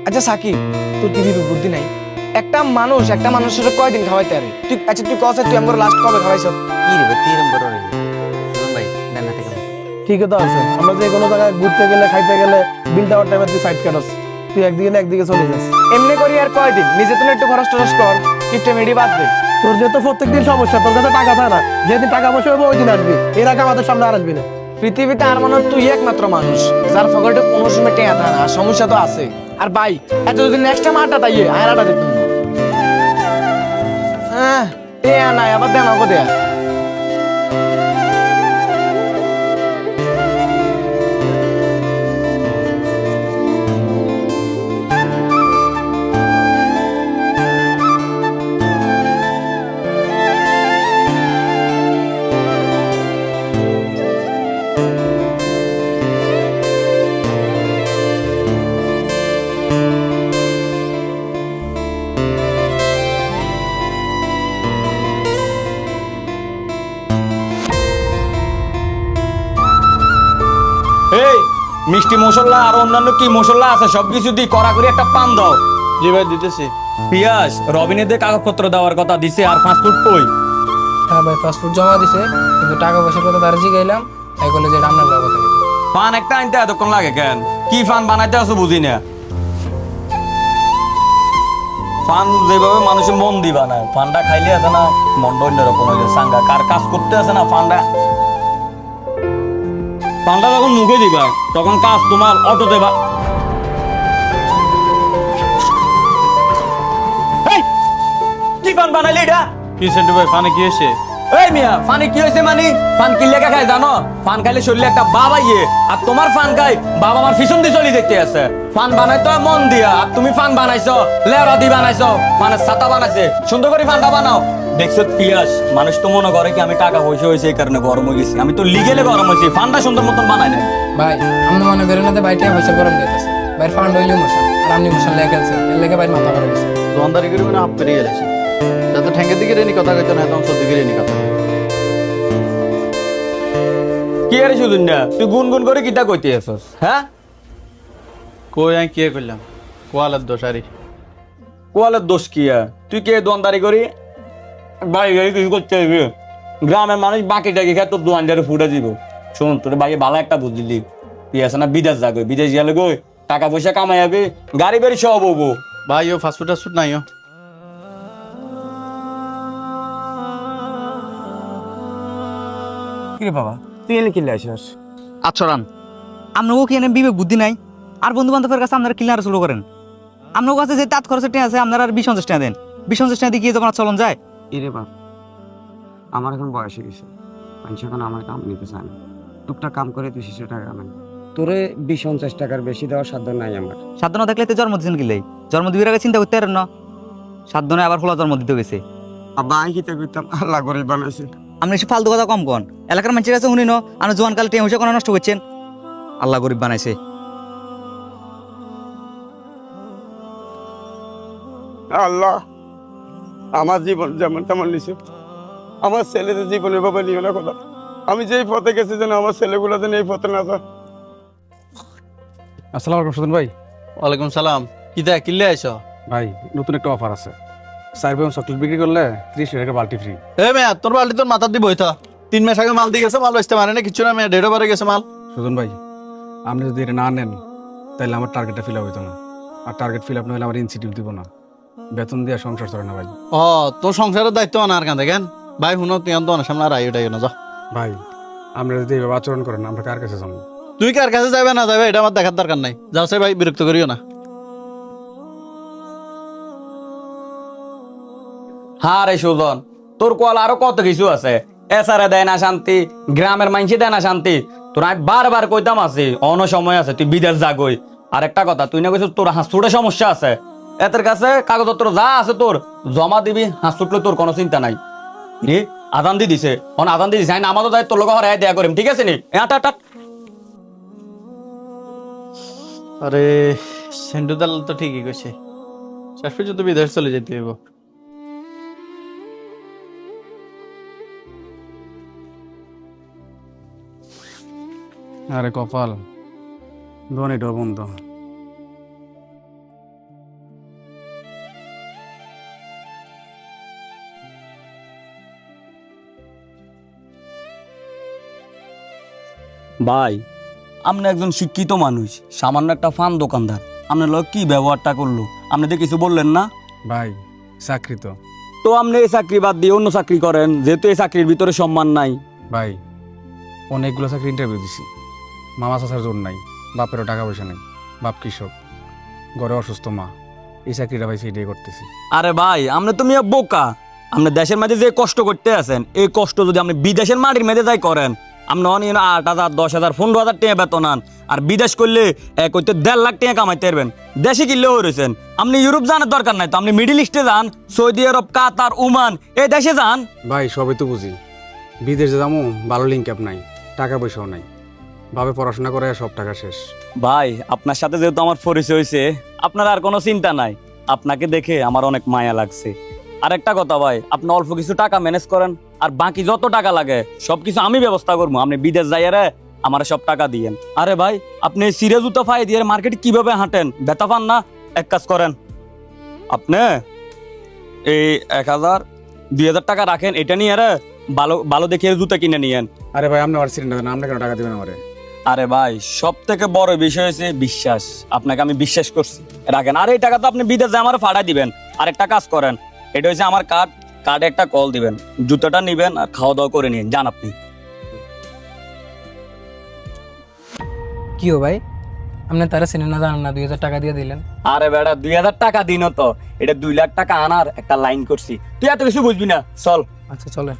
আচ্ছা সাকিব, তোর কি বিবেক বুদ্ধি নাই? একটা মানুষের কয়দিন খাওয়াইতে আরে? তুই কস তুই আমার লাস্ট কবে খাওয়াইছ? কি রে ভাই তিরম বড় রে সুজন ভাই দেন না থেকে ঠিকই তো আছে, আমরা যে কোনো জায়গায় ঘুরতে গেলে খাইতে গেলে বিল দেওয়ার টাইমে তুই সাইড কাটস, তুই একদিকে না একদিকে চলে যাস। এমনি করি আর কয়দিন? নিজে তুমি একটু খরচ টরচ কর, কিপটে মেডি বাদ দে। তোর যেহেতু প্রত্যেকদিন সমস্যা, তোর কাছে টাকা থাকে না, যেদিন টাকা পয়সা হবে ওই দিন আসবি, এর আগে আমাদের সামনে আর আসবি না। পৃথিবীতে আর মনে হয় তুই একমাত্র মানুষ যার পকেটে কোনো সময় টেয়া থাকে না। আর সমস্যা তো আছে। আর ভাই এত যদি নেক্সট টাইম আটা তাইয়ে আর আটা দিতুম না। টেয়া নাই আবার দেন আমাকে দেয়া। এই মিষ্টি মশলা আর অন্যান্য কি মশলা আছে সবকিছু দিয়ে কড়া করে একটা পান দাও। জি ভাই দিতেছি। পিয়াস রবিনেদের কাগজপত্র দেওয়ার কথা দিছে আর পাসপোর্ট কই? হ্যাঁ ভাই পাসপোর্ট জমা দিছে, কিন্তু টাকা পয়সার কথা তার জিগাইলাম, তাই বলে যে আপনার কথা বলবো। পান একটা আনতে এতক্ষণ লাগে কেন? কি ফান বানাইতে আছো বুঝি না। ফান যেভাবে মানুষের মন দি বানায়, ফানটা খাইলে আছে না মনটা অন্যরকম হয়ে যায় সাঙ্গা। কার কাজ করতে আছে না ফানটা যখন মুখে দিবা তখন কাজ তোমার অটো দেবা। কি ফান বানাইলে এটা? কি সেন্টু ভাই ফানে কি হয়েছে? এই মিয়া ফানি কি হয়েছে? মানে ফান কি লেখা খায় জানো? ফান খাইলে শরীরে একটা বাবা ইয়ে, আর তোমার ফান খাই বাবা আমার পিছন দিয়ে চলি দেখতে আছে। ফান বানাইতো মন দিয়া, আর তুমি ফান বানাইছো লেওরা দি বানাইছো, ফানের ছাতা বানাইছে। সুন্দর করে ফানটা বানাও। দেখছো পিয়াস, মানুষ তো মনে করে কি আমি টাকা পয়সা হয়েছে এই কারণে গরম হয়ে গেছি। আমি তো লিগেলে গরম হয়েছি, ফানটা সুন্দর মতন বানাই নাই। ভাই আপনি মনে করেন না যে ভাই টাকা পয়সা গরম দিতেছে, ভাইয়ের ফান্ড হইলে ইমোশন, আর আপনি ইমোশন লেগে গেছে, এর লেগে ভাই মাথা গরম হয়েছে। দোকানদারি করে মানে হাফ করে গেছে। যাতে ঠ্যাঙ্গের দিকে রেনি কথা কইতো না, তখন সত্যি করে রেনি কথা। কি আরে সুদিন না তুই গুনগুন করে কিতা কইতে আছস? হ্যাঁ কই আমি কি করলাম? কোয়ালের দোষ আরি। কোয়ালের দোষ কি? তুই কে দোকানদারি করি ভাই কিছু করতে হইবে? গ্রামের মানুষ বাকি টাকি খেয়ে তোর দোকানদারে ফুটে দিব। শোন তোর ভাই ভালো একটা বুদ্ধি দিলি, তুই আছে না বিদেশ যাবে, বিদেশ গেলে গো টাকা পয়সা কামাই যাবে, গাড়ি বাড়ি সব হবো। ভাই ও ফাস্টফুড টাস্টফুড নাই ও। কি রে বাবা, তুই এনে কিনলে আসিস? আচ্ছা রান আপনার কি এনে বিবেক বুদ্ধি নাই? আর বন্ধু বান্ধবের কাছে আপনারা কিলার শুরু করেন। আপনার কাছে যে তাঁত খরচের টাকা আছে আপনারা আর 20-50 টাকা দেন। 20-50 টাকা দিয়ে কি যখন চলন যায়? এরে বাপ, আমার এখন বয়স হয়ে গেছে, মানুষ এখন আমার কাম নিতে চায় না। টুকটাক কাম করে 200 টাকা কামান, তোরে 20-50 টাকার বেশি দেওয়ার সাধ্য নাই আমার। সাধ্য না থাকলে তো জন্ম দিচ্ছেন কিলাই? জন্ম দিবির আগে চিন্তা করতে পারেন না? সাধ্য নয় আবার খোলা জন্ম দিতে গেছে। আব্বা আমি কিতা করতাম, আল্লাহ করে বানাইছে। আপনি এসে ফালতু কথা কম কন। এলাকার মানুষের কাছে শুনি না আপনি জোয়ান কাল টেম হইসা কোনো নষ্ট করছেন। আল্লাহ গরিব বানাইছে। আল্লাহ আমার জীবন যেমন তেমন নিছে, আমার ছেলেদের জীবনের বাবা নিও না কথা। আমি যেই পথে গেছি যেন আমার ছেলেগুলো যেন এই পথে না যায়। আসসালামু আলাইকুম সুজন ভাই। ওয়ালাইকুম সালাম। কি দেখ কিনলে আইছো? ভাই নতুন একটা অফার আছে, 4 পেম চকলেট বিক্রি করলে 30 টাকা বালতি ফ্রি। এ মেয়া তোর বালতি তোর মাথার দিব হইতো। 3 মাস আগে মাল দিয়ে গেছে, মাল বেচতে পারে না কিছু না। মেয়া 1.5 বারে গেছে মাল। সুজন ভাই, আপনি যদি এটা না নেন তাহলে আমার টার্গেটটা ফিল আপ হইতো না, আর টার্গেট ফিল আপ না হলে আমার ইনসেন্টিভ দিব না। বেতন দিয়ে সংসার চলে না ভাই। ও তোর সংসারের দায়িত্ব আনার কান দেখেন ভাই। শুনো তুই তো সামনে আর আইও না যা। ভাই আমরা যদি এইভাবে আচরণ করেন আমরা কার কাছে যাবো? তুই কার কাছে যাবে না যাবে এটা আমার দেখার দরকার নাই। যাও সে ভাই, বিরক্ত করিও না। হ্যাঁ রে সুজন, তোর কোয়াল আরো কত কিছু আছে। এসারে দেয় না শান্তি, গ্রামের মানুষে দেয় না শান্তি। তোর আমি বারবার কইতাম আছি অন্য সময় আছে, তুই বিদেশ যা গই। আর একটা কথা, তুই না কইছিস তোর হাসুটে সমস্যা আছে, এদের কাছে কাগজপত্র যা আছে তোর জমা দিবি। হাসুটলে তোর কোনো চিন্তা নাই। রে আদান দি দিছে, আদান দি দিছে, আমাদের দায়িত্ব লোক হরাই দেয়া করিম, ঠিক আছে নি? আরে সেন্টু দাল তো ঠিকই কইছে, শেষ পর্যন্ত বিদেশ চলে যেতে হইব। আরে কপাল, ধনীটাও বন্ধ। ভাই আপনি একজন শিক্ষিত মানুষ, সামান্য একটা ফান দোকানদার, আপনার লোক কি ব্যবহারটা করলো আপনাদের কিছু বললেন না? ভাই চাকরি তো। তো আপনি এই চাকরি বাদ দিয়ে অন্য চাকরি করেন, যেহেতু এই চাকরির ভিতরে সম্মান নাই। ভাই অনেকগুলো চাকরি ইন্টারভিউ দিছি, মামা চাচার জোর নাই, বাপেরও টাকা পয়সা নেই, বাপ কৃষক, ঘরে অসুস্থ মা, এই চাকরিটা ভাই সেইটাই করতেছি। আরে ভাই আপনি তো মিয়া বোকা, আপনি দেশের মাঝে যে কষ্ট করতে আছেন এই কষ্ট যদি আপনি বিদেশের মাটির মেঝে যাই করেন, আপনি অনেক 8,000 10,000 15,000 টাকা বেতন আন, আর বিদেশ করলে এক হইতে 1.5 লাখ টাকা কামাইতে পারবেন। দেশে কিনলেও হয়েছেন, আপনি ইউরোপ জানার দরকার নাই তো, আপনি মিডিল ইস্টে যান, সৌদি আরব, কাতার, ওমান এই দেশে যান। ভাই সবই তো বুঝি, বিদেশে যাবো ভালো লিঙ্ক আপ নাই, টাকা পয়সাও নাই, ভাবে পড়াশোনা করে সব টাকা শেষ। ভাই আপনার সাথে যেহেতু আমার পরিচয় হয়েছে, আপনার আর কোনো চিন্তা নাই, আপনাকে দেখে আমার অনেক মায়া লাগছে। আর একটা কথা ভাই, আপনি অল্প কিছু টাকা ম্যানেজ করেন, আর বাকি যত টাকা লাগে সবকিছু আমি ব্যবস্থা করবো, আপনি বিদেশ যাইয়ারে আমার সব টাকা দিয়েন। আরে ভাই আপনি সিরিয়াস জুতা ফাই দিয়ে মার্কেটে কিভাবে হাঁটেন, ব্যথা পান না? এক কাজ করেন, আপনি এই 1,000 2,000 টাকা রাখেন, এটা নিয়ে আরে ভালো ভালো দেখে জুতা কিনে নিয়েন। আরে ভাই আপনি আমার সিলিন্ডার দেন, আপনি কেন টাকা দিবেন আমারে? আরে ভাই সব থেকে বড় বিষয় হচ্ছে বিশ্বাস, আপনাকে আমি বিশ্বাস করছি, রাখেন। আর এই টাকা তো আপনি বিদেশ যায় আমার ফাড়া দিবেন। আর একটা কাজ করেন, এটা হচ্ছে আমার কার্ডে একটা কল দিবেন, জুতাটা নিবেন আর খাওয়া দাওয়া করে নিন, যান আপনি। কি ও ভাই, আপনি তারা চিনেন না জানেন না, 2,000 টাকা দিয়ে দিলেন। আরে বেটা 2,000 টাকা দিন তো, এটা 2 লাখ টাকা আনার একটা লাইন করছি, তুই এত কিছু বুঝবি না, চল। আচ্ছা চলেন।